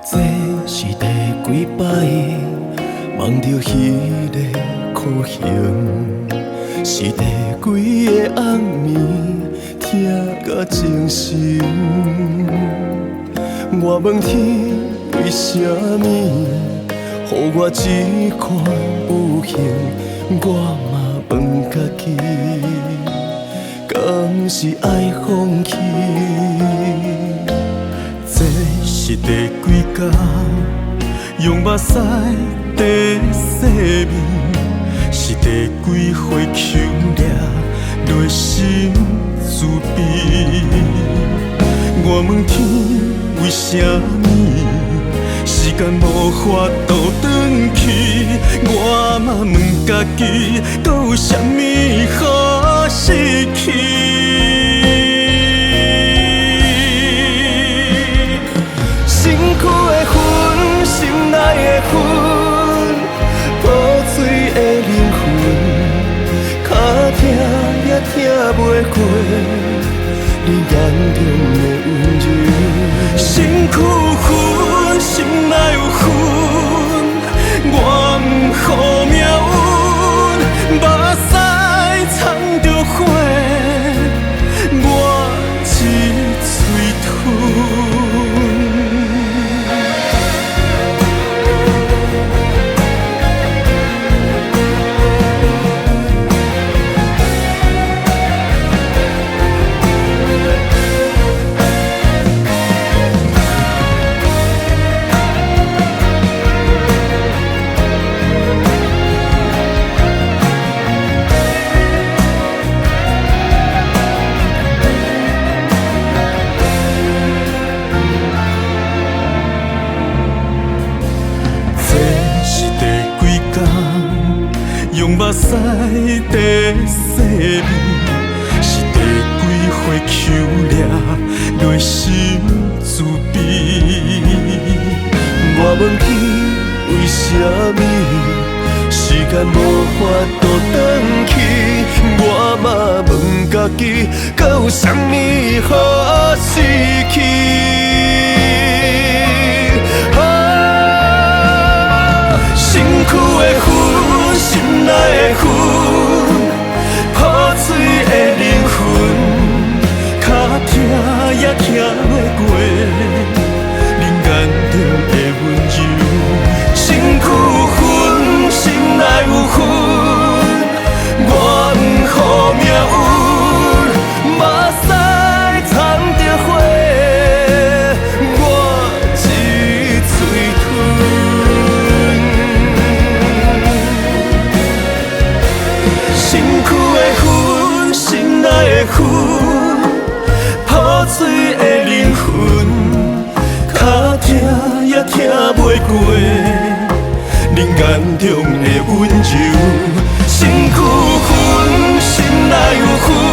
这是第几摆梦到彼个苦形，是第几个暗暝听甲精神。我问天为什么，予我这款有幸，我嘛问家己，敢是爱放弃？这是第几天，用目屎在洗面，是第几回求掠内心自卑。我问天为什么，时间无法度转去，我嘛问家己，搁有啥物可失去？身躯的魂，心内的魂，破碎的灵魂，脚疼也疼袂过你眼中的温柔。身躯有魂，心内有魂，我不予命运，目屎藏着火，我一嘴吞。用目屎在洗面，是第几回求掠内心自卑。我问天为什么，时间无法度转去，我嘛问家己，搁有啥物可失去？身躯的魂，心内的魂，破碎的灵魂，脚疼也疼袂过你眼中的温柔。身躯有魂，心内有魂，我不予命运，目屎藏着火，我一嘴吞。身躯的魂，心内的魂，破碎的灵魂，脚疼也疼袂过你眼中的温柔。身躯有魂，心内有魂。